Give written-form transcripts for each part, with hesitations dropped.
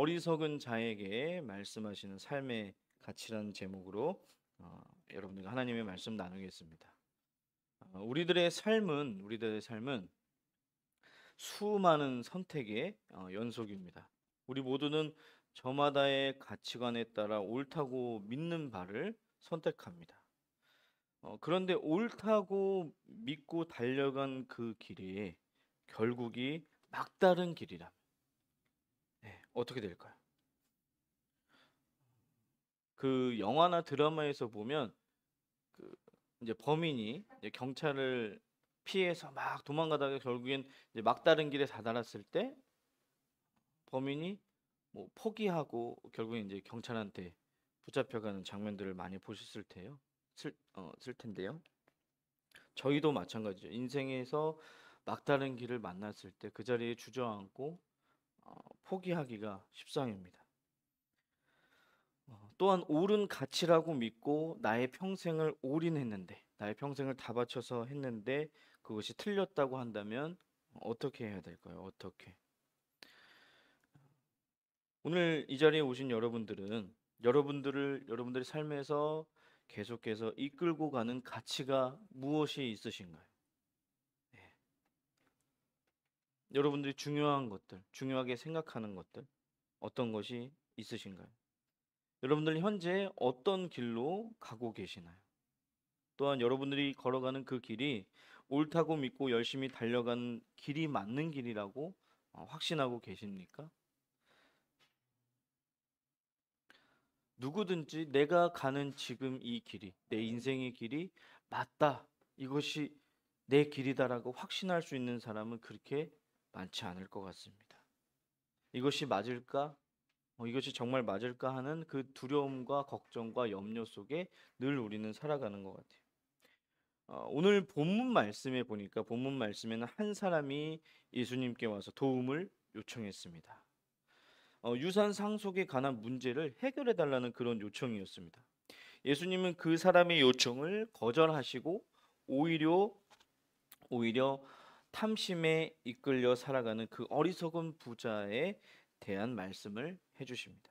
어리석은 자에게 말씀하시는 삶의 가치라는 제목으로 여러분들과 하나님의 말씀 나누겠습니다. 우리들의 삶은 수많은 선택의 연속입니다. 우리 모두는 저마다의 가치관에 따라 옳다고 믿는 바를 선택합니다. 그런데 옳다고 믿고 달려간 그 길이 결국이 막다른 길이라. 어떻게 될까요? 그 영화나 드라마에서 보면 그 이제 범인이 이제 경찰을 피해서 막 도망가다가 결국엔 이제 막다른 길에 다다랐을 때 범인이 뭐 포기하고 결국엔 이제 경찰한테 붙잡혀가는 장면들을 많이 보셨을 테요. 쓸 텐데요. 저희도 마찬가지죠. 인생에서 막다른 길을 만났을 때 그 자리에 주저앉고 포기하기가 십상입니다. 또한 옳은 가치라고 믿고 나의 평생을 올인했는데, 나의 평생을 다 바쳐서 했는데 그것이 틀렸다고 한다면 어떻게 해야 될까요? 어떻게? 오늘 이 자리에 오신 여러분들은 여러분들의 삶에서 계속해서 이끌고 가는 가치가 무엇이 있으신가요? 네. 여러분들이 중요한 것들, 중요하게 생각하는 것들, 어떤 것이 있으신가요? 여러분들 현재 어떤 길로 가고 계시나요? 또한 여러분들이 걸어가는 그 길이 옳다고 믿고 열심히 달려간 길이 맞는 길이라고 확신하고 계십니까? 누구든지 내가 가는 지금 이 길이, 내 인생의 길이 맞다. 이것이 내 길이다라고 확신할 수 있는 사람은 그렇게 많지 않을 것 같습니다. 이것이 맞을까? 이것이 정말 맞을까 하는 그 두려움과 걱정과 염려 속에 늘 우리는 살아가는 것 같아요. 오늘 본문 말씀에 보니까 본문 말씀에는 한 사람이 예수님께 와서 도움을 요청했습니다. 유산 상속에 관한 문제를 해결해 달라는 그런 요청이었습니다. 예수님은 그 사람의 요청을 거절하시고 오히려 오히려 탐심에 이끌려 살아가는 그 어리석은 부자에 대한 말씀을 해주십니다.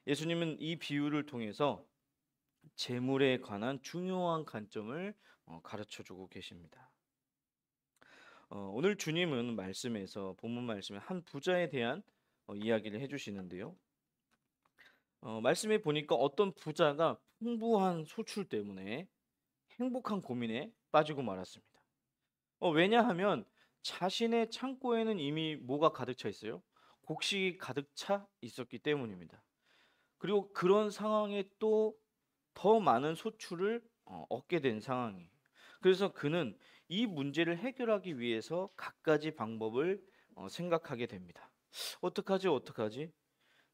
예수님은 이 비유를 통해서 재물에 관한 중요한 관점을 가르쳐 주고 계십니다. 오늘 주님은 말씀에서 본문 말씀에 한 부자에 대한 이야기를 해주시는데요. 말씀에 보니까 어떤 부자가 풍부한 소출 때문에 행복한 고민에 빠지고 말았습니다. 왜냐하면 자신의 창고에는 이미 뭐가 가득 차 있어요? 곡식이 가득 차 있었기 때문입니다. 그리고 그런 상황에 또 더 많은 소출을 얻게 된 상황이에요. 그래서 그는 이 문제를 해결하기 위해서 갖가지 방법을 생각하게 됩니다. 어떡하지? 어떡하지?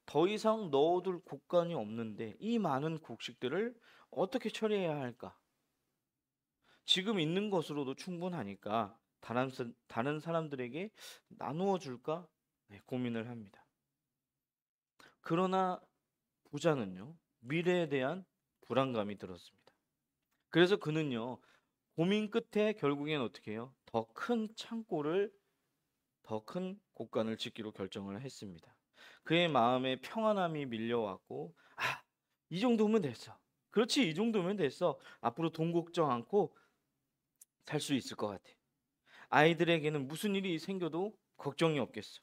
더 이상 넣어둘 곡간이 없는데 이 많은 곡식들을 어떻게 처리해야 할까? 지금 있는 것으로도 충분하니까 다른 사람들에게 나누어 줄까? 네, 고민을 합니다. 그러나 부자는요, 미래에 대한 불안감이 들었습니다. 그래서 그는요, 고민 끝에 결국엔 어떻게 해요? 더 큰 곡간을 짓기로 결정을 했습니다. 그의 마음에 평안함이 밀려왔고, 이 정도면 됐어. 그렇지, 이 정도면 됐어. 앞으로 돈 걱정 않고 살 수 있을 것 같아. 아이들에게는 무슨 일이 생겨도 걱정이 없겠어.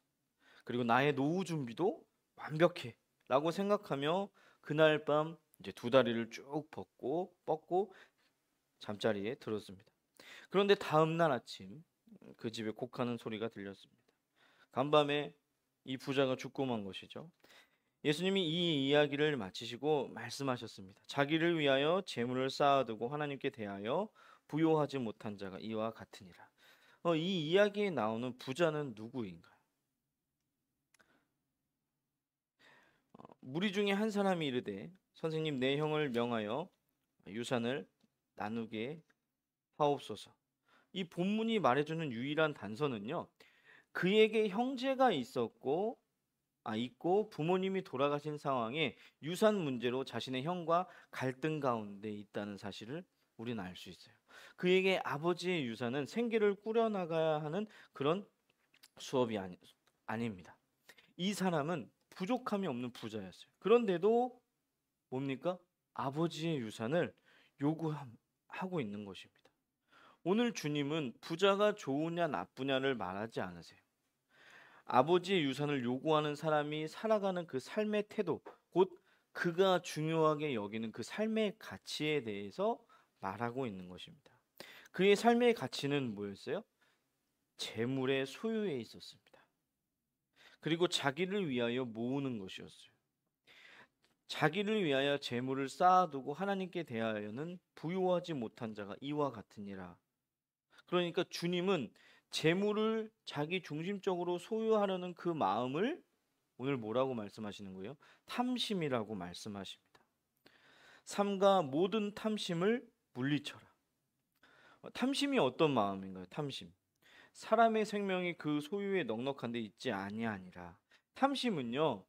그리고 나의 노후 준비도 완벽해. 라고 생각하며 그날 밤 이제 두 다리를 쭉 뻗고 잠자리에 들었습니다. 그런데 다음 날 아침 그 집에 곡하는 소리가 들렸습니다. 간밤에 이 부자가 죽고 만 것이죠. 예수님이 이 이야기를 마치시고 말씀하셨습니다. 자기를 위하여 재물을 쌓아두고 하나님께 대하여 부요하지 못한 자가 이와 같으니라. 이 이야기에 나오는 부자는 누구인가요? 무리 중에 한 사람이 이르되 선생님 내 형을 명하여 유산을 나누게 하옵소서. 이 본문이 말해주는 유일한 단서는요. 그에게 형제가 있고 부모님이 돌아가신 상황에 유산 문제로 자신의 형과 갈등 가운데 있다는 사실을 우리는 알 수 있어요. 그에게 아버지의 유산은 생계를 꾸려나가야 하는 그런 수업이 아닙니다. 이 사람은 부족함이 없는 부자였어요. 그런데도 뭡니까? 아버지의 유산을 요구하고 있는 것입니다. 오늘 주님은 부자가 좋으냐 나쁘냐를 말하지 않으세요. 아버지의 유산을 요구하는 사람이 살아가는 그 삶의 태도, 곧 그가 중요하게 여기는 그 삶의 가치에 대해서 말하고 있는 것입니다. 그의 삶의 가치는 뭐였어요? 재물의 소유에 있었습니다. 그리고 자기를 위하여 모으는 것이었어요. 자기를 위하여 재물을 쌓아두고 하나님께 대하여는 부요하지 못한 자가 이와 같으니라. 그러니까 주님은 재물을 자기 중심적으로 소유하려는 그 마음을 오늘 뭐라고 말씀하시는 거예요? 탐심이라고 말씀하십니다. 삼가 모든 탐심을 물리쳐라. 탐심이 어떤 마음인가요? 탐심. 사람의 생명이 그 소유에 넉넉한 데 있지 아니하니라. 탐심은요,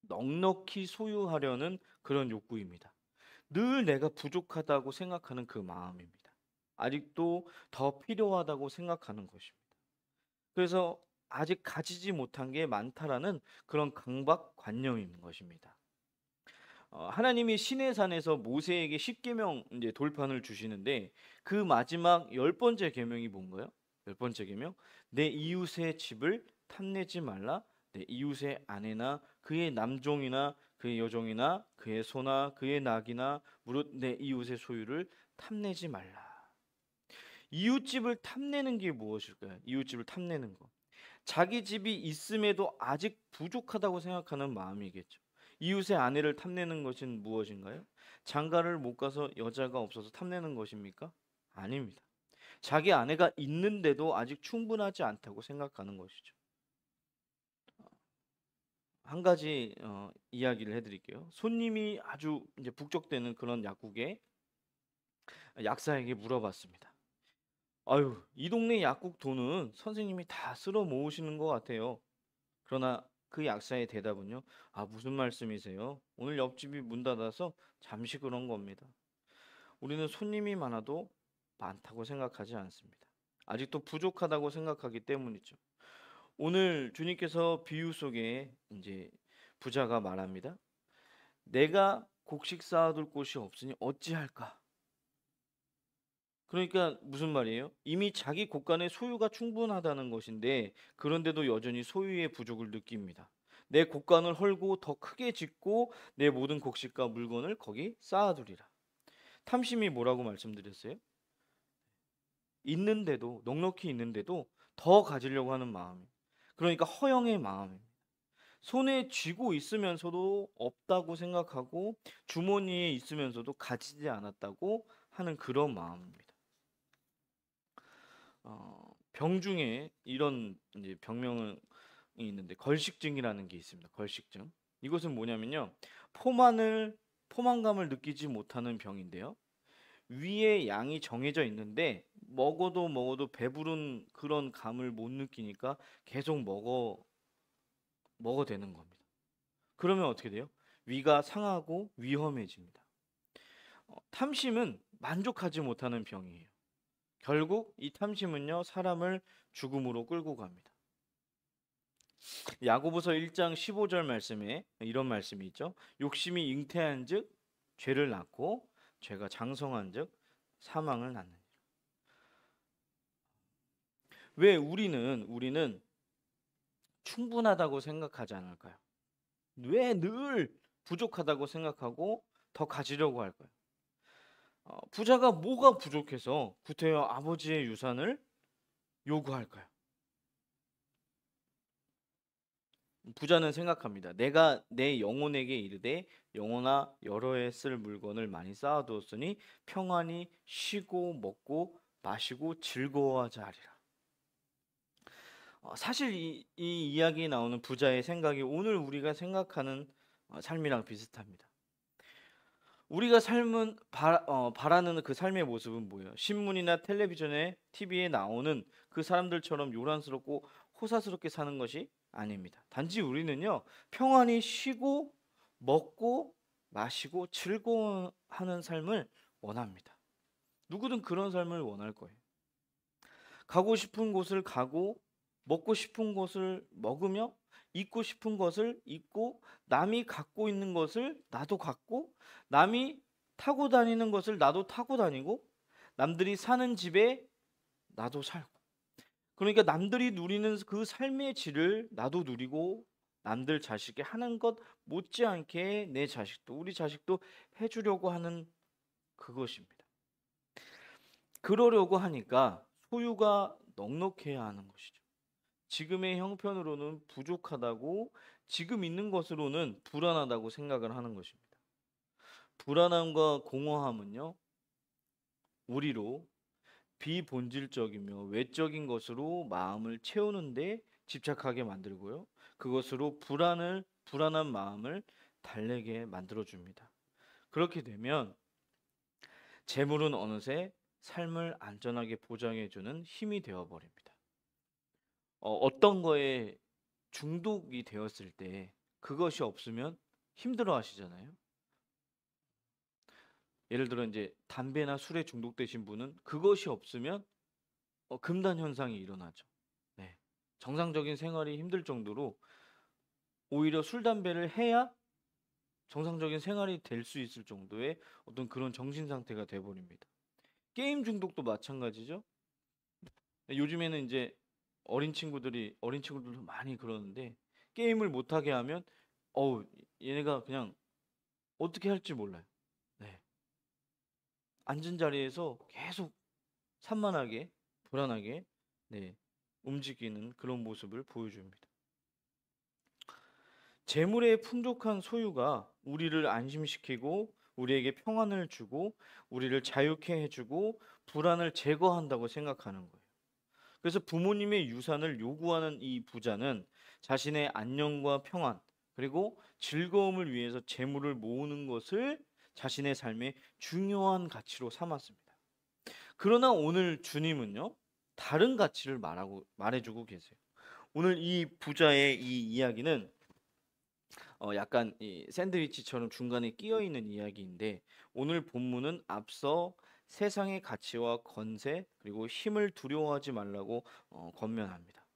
넉넉히 소유하려는 그런 욕구입니다. 늘 내가 부족하다고 생각하는 그 마음입니다. 아직도 더 필요하다고 생각하는 것입니다. 그래서 아직 가지지 못한 게 많다라는 그런 강박관념인 것입니다. 하나님이 시내산에서 모세에게 10계명 이제 돌판을 주시는데 그 마지막 열 번째 계명이 뭔가요? 열 번째 계명, 내 이웃의 집을 탐내지 말라. 내 이웃의 아내나 그의 남종이나 그의 여종이나 그의 소나 그의 낙이나 무릇 내 이웃의 소유를 탐내지 말라. 이웃집을 탐내는 게 무엇일까요? 이웃집을 탐내는 거. 자기 집이 있음에도 아직 부족하다고 생각하는 마음이겠죠. 이웃의 아내를 탐내는 것은 무엇인가요? 장가를 못 가서 여자가 없어서 탐내는 것입니까? 아닙니다. 자기 아내가 있는데도 아직 충분하지 않다고 생각하는 것이죠. 한 가지 이야기를 해드릴게요. 손님이 아주 이제 북적대는 그런 약국에 약사에게 물어봤습니다. 아유, 이 동네 약국 돈은 선생님이 다 쓸어 모으시는 것 같아요. 그러나 그 약사의 대답은요. 아, 무슨 말씀이세요? 오늘 옆집이 문 닫아서 잠시 그런 겁니다. 우리는 손님이 많아도 많다고 생각하지 않습니다. 아직도 부족하다고 생각하기 때문이죠. 오늘 주님께서 비유 속에 이제 부자가 말합니다. 내가 곡식 쌓아둘 곳이 없으니 어찌할까? 그러니까 무슨 말이에요? 이미 자기 곳간의 소유가 충분하다는 것인데 그런데도 여전히 소유의 부족을 느낍니다. 내 곳간을 헐고 더 크게 짓고 내 모든 곡식과 물건을 거기 쌓아두리라. 탐심이 뭐라고 말씀드렸어요? 있는데도 넉넉히 있는데도 더 가지려고 하는 마음. 그러니까 허영의 마음입니다. 손에 쥐고 있으면서도 없다고 생각하고 주머니에 있으면서도 가지지 않았다고 하는 그런 마음입니다. 병 중에 이런 이제 병명이 있는데 걸식증이라는 게 있습니다. 걸식증. 이것은 뭐냐면요. 포만감을 느끼지 못하는 병인데요. 위에 양이 정해져 있는데 먹어도 배부른 그런 감을 못 느끼니까 계속 먹어대는 겁니다. 그러면 어떻게 돼요? 위가 상하고 위험해집니다. 탐심은 만족하지 못하는 병이에요. 결국 이 탐심은요, 사람을 죽음으로 끌고 갑니다. 야고보서 1장 15절 말씀에 이런 말씀이 있죠. 욕심이 잉태한즉 죄를 낳고 죄가 장성한즉 사망을 낳느니라. 왜 우리는 충분하다고 생각하지 않을까요? 왜 늘 부족하다고 생각하고 더 가지려고 할까요? 부자가 뭐가 부족해서 구태여 아버지의 유산을 요구할까요? 부자는 생각합니다. 내가 내 영혼에게 이르되 영혼아 여러 해 쓸 물건을 많이 쌓아두었으니 평안히 쉬고 먹고 마시고 즐거워하자 하리라. 사실 이 이야기에 나오는 부자의 생각이 오늘 우리가 생각하는 삶이랑 비슷합니다. 우리가 바라는 그 삶의 모습은 뭐예요? 신문이나 텔레비전에 TV에 나오는 그 사람들처럼 요란스럽고 호사스럽게 사는 것이 아닙니다. 단지 우리는요, 평안히 쉬고 먹고 마시고 즐거워하는 삶을 원합니다. 누구든 그런 삶을 원할 거예요. 가고 싶은 곳을 가고 먹고 싶은 것을 먹으며 잊고 싶은 것을 잊고, 남이 갖고 있는 것을 나도 갖고, 남이 타고 다니는 것을 나도 타고 다니고, 남들이 사는 집에 나도 살고. 그러니까 남들이 누리는 그 삶의 질을 나도 누리고, 남들 자식이 하는 것 못지않게 내 자식도, 우리 자식도 해주려고 하는 그것입니다. 그러려고 하니까 소유가 넉넉해야 하는 것이죠. 지금의 형편으로는 부족하다고, 지금 있는 것으로는 불안하다고 생각을 하는 것입니다. 불안함과 공허함은요, 우리로 비본질적이며 외적인 것으로 마음을 채우는데 집착하게 만들고요. 그것으로 불안한 마음을 달래게 만들어 줍니다. 그렇게 되면 재물은 어느새 삶을 안전하게 보장해 주는 힘이 되어 버립니다. 어떤 거에 중독이 되었을 때 그것이 없으면 힘들어 하시잖아요. 예를 들어 이제 담배나 술에 중독되신 분은 그것이 없으면 금단 현상이 일어나죠. 네. 정상적인 생활이 힘들 정도로 오히려 술, 담배를 해야 정상적인 생활이 될 수 있을 정도의 어떤 그런 정신 상태가 돼 버립니다. 게임 중독도 마찬가지죠. 요즘에는 이제 어린 친구들도 많이 그러는데 게임을 못 하게 하면 어우 얘네가 그냥 어떻게 할지 몰라요. 네. 앉은 자리에서 계속 산만하게 불안하게 네. 움직이는 그런 모습을 보여줍니다. 재물의 풍족한 소유가 우리를 안심시키고 우리에게 평안을 주고 우리를 자유케 해주고 불안을 제거한다고 생각하는 거예요. 그래서 부모님의 유산을 요구하는 이 부자는 자신의 안녕과 평안 그리고 즐거움을 위해서 재물을 모으는 것을 자신의 삶의 중요한 가치로 삼았습니다. 그러나 오늘 주님은요, 다른 가치를 말해주고 계세요. 오늘 이 부자의 이 이야기는 약간 이 샌드위치처럼 중간에 끼어 있는 이야기인데 오늘 본문은 앞서 세상의 가치와 권세 그리고 힘을 두려워하지 말라고 권면합니다.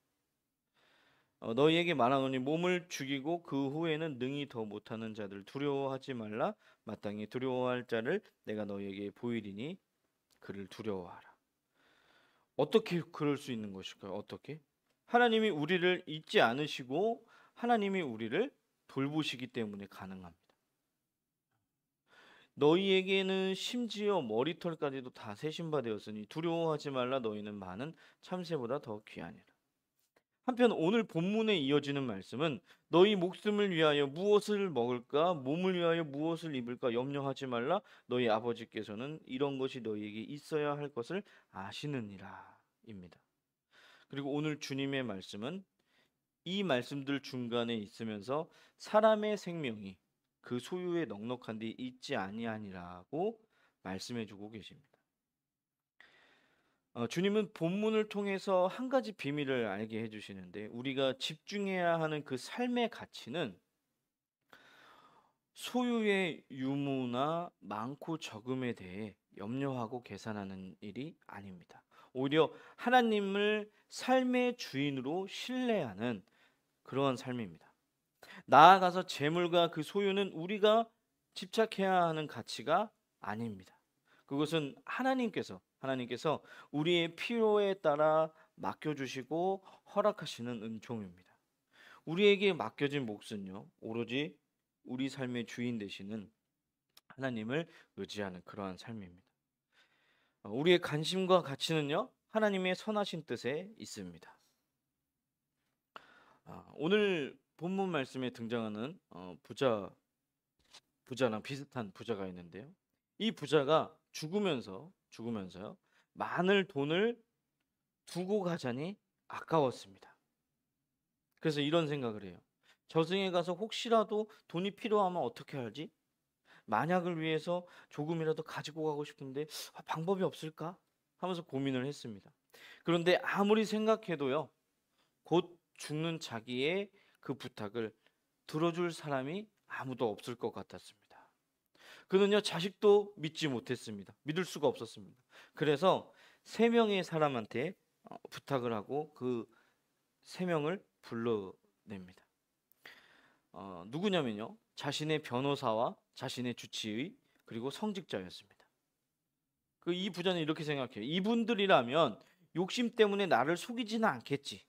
너희에게 말하노니 몸을 죽이고 그 후에는 능히 더 못하는 자들 두려워하지 말라. 마땅히 두려워할 자를 내가 너희에게 보이리니 그를 두려워하라. 어떻게 그럴 수 있는 것일까요? 어떻게? 하나님이 우리를 잊지 않으시고 하나님이 우리를 돌보시기 때문에 가능합니다. 너희에게는 심지어 머리털까지도 다 세신 바 되었으니 두려워하지 말라. 너희는 많은 참새보다 더 귀하니라. 한편 오늘 본문에 이어지는 말씀은 너희 목숨을 위하여 무엇을 먹을까 몸을 위하여 무엇을 입을까 염려하지 말라. 너희 아버지께서는 이런 것이 너희에게 있어야 할 것을 아시느니라 입니다. 그리고 오늘 주님의 말씀은 이 말씀들 중간에 있으면서 사람의 생명이 그 소유에 넉넉한 데 있지 아니하니라고 말씀해 주고 계십니다. 주님은 본문을 통해서 한 가지 비밀을 알게 해주시는데 우리가 집중해야 하는 그 삶의 가치는 소유의 유무나 많고 적음에 대해 염려하고 계산하는 일이 아닙니다. 오히려 하나님을 삶의 주인으로 신뢰하는 그러한 삶입니다. 나아가서 재물과 그 소유는 우리가 집착해야 하는 가치가 아닙니다. 그것은 하나님께서 우리의 필요에 따라 맡겨주시고 허락하시는 은총입니다. 우리에게 맡겨진 몫은요, 오로지 우리 삶의 주인 되시는 하나님을 의지하는 그러한 삶입니다. 우리의 관심과 가치는요, 하나님의 선하신 뜻에 있습니다. 오늘 본문 말씀에 등장하는 부자랑 비슷한 부자가 있는데요. 이 부자가 죽으면서요. 많은 돈을 두고 가자니 아까웠습니다. 그래서 이런 생각을 해요. 저승에 가서 혹시라도 돈이 필요하면 어떻게 하지? 만약을 위해서 조금이라도 가지고 가고 싶은데 방법이 없을까? 하면서 고민을 했습니다. 그런데 아무리 생각해도요. 곧 죽는 자기의 그 부탁을 들어줄 사람이 아무도 없을 것 같았습니다. 그는요, 자식도 믿지 못했습니다. 믿을 수가 없었습니다. 그래서 세 명의 사람한테 부탁을 하고 그 세 명을 불러냅니다. 누구냐면요. 자신의 변호사와 자신의 주치의 그리고 성직자였습니다. 이 부자는 이렇게 생각해요. 이분들이라면 욕심 때문에 나를 속이지는 않겠지.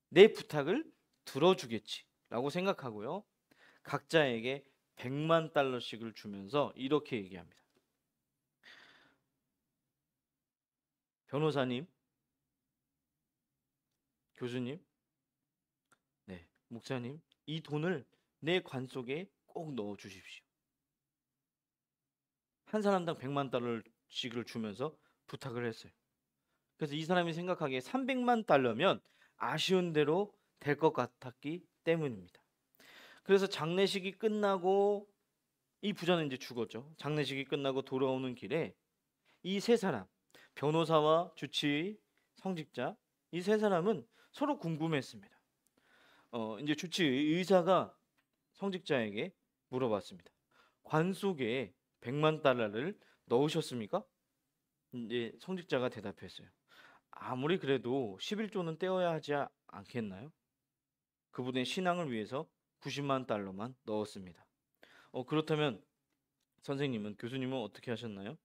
내 부탁을 들어주겠지. 라고 생각하고요. 각자에게 100만 달러씩을 주면서 이렇게 얘기합니다. 변호사님, 교수님, 네, 목사님, 이 돈을 내 관 속에 꼭 넣어 주십시오. 한 사람당 100만 달러씩을 주면서 부탁을 했어요. 그래서 이 사람이 생각하기에 300만 달러면 아쉬운 대로 될 것 같았기 때문입니다. 그래서 장례식이 끝나고 이 부자는 이제 죽었죠. 장례식이 끝나고 돌아오는 길에 이 세 사람, 변호사와 주치의, 성직자, 이 세 사람은 서로 궁금했습니다. 이제 주치의 의사가 성직자에게 물어봤습니다. 관 속에 100만 달러를 넣으셨습니까? 이제 성직자가 대답했어요. 아무리 그래도 11조는 떼어야 하지 않겠나요? 그분의 신앙을 위해서 90만 달러만 넣었습니다. 그렇다면 선생님은, 교수님은 어떻게 하셨나요?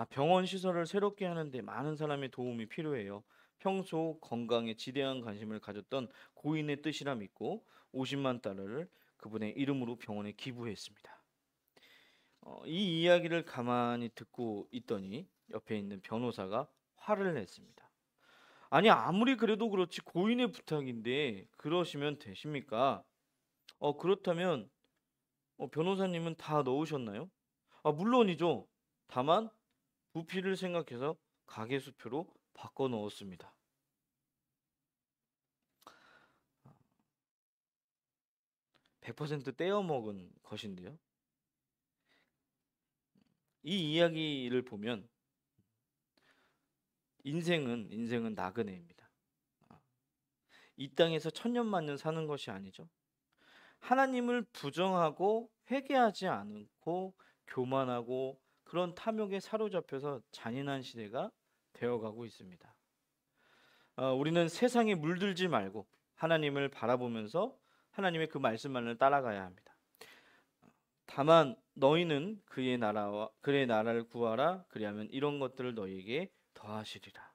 병원 시설을 새롭게 하는데 많은 사람의 도움이 필요해요. 평소 건강에 지대한 관심을 가졌던 고인의 뜻이라 믿고 50만 달러를 그분의 이름으로 병원에 기부했습니다. 이 이야기를 가만히 듣고 있더니 옆에 있는 변호사가 화를 냈습니다. 아니, 아무리 그래도 그렇지 고인의 부탁인데 그러시면 되십니까? 그렇다면 변호사님은 다 넣으셨나요? 물론이죠. 다만 부피를 생각해서 가계수표로 바꿔 넣었습니다. 100% 떼어 먹은 것인데요. 이 이야기를 보면 인생은 나그네입니다. 이 땅에서 천년만년 사는 것이 아니죠. 하나님을 부정하고 회개하지 않고 교만하고 그런 탐욕에 사로잡혀서 잔인한 시대가 되어가고 있습니다. 우리는 세상에 물들지 말고 하나님을 바라보면서 하나님의 그 말씀만을 따라가야 합니다. 다만 너희는 그의 나라를 구하라. 그리하면 이런 것들을 너희에게 더하시리라.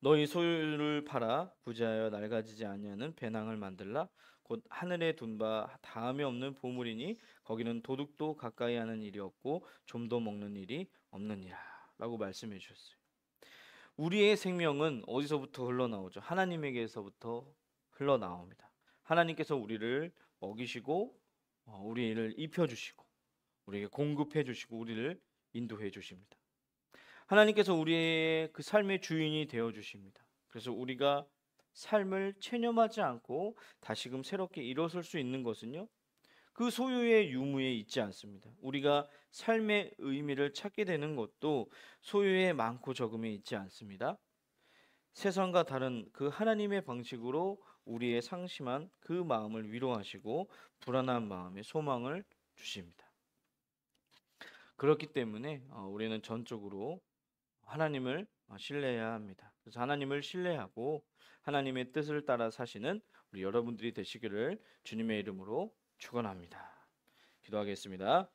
너희 소유를 팔아 부자하여 낡아지지 아니하는 배낭을 만들라. 곧 하늘에 둔 바 다음에 없는 보물이니 거기는 도둑도 가까이 하는 일이 없고 좀도 먹는 일이 없느니라. 라고 말씀해 주셨어요. 우리의 생명은 어디서부터 흘러나오죠? 하나님에게서부터 흘러나옵니다. 하나님께서 우리를 먹이시고 우리를 입혀주시고 우리에게 공급해 주시고 우리를 인도해 주십니다. 하나님께서 우리의 그 삶의 주인이 되어 주십니다. 그래서 우리가 삶을 체념하지 않고 다시금 새롭게 일어설 수 있는 것은요, 그 소유의 유무에 있지 않습니다. 우리가 삶의 의미를 찾게 되는 것도 소유의 많고 적음에 있지 않습니다. 세상과 다른 그 하나님의 방식으로 우리의 상심한 그 마음을 위로하시고 불안한 마음에 소망을 주십니다. 그렇기 때문에 우리는 전적으로 하나님을 신뢰해야 합니다. 그래서 하나님을 신뢰하고 하나님의 뜻을 따라 사시는 우리 여러분들이 되시기를 주님의 이름으로 축원합니다. 기도하겠습니다.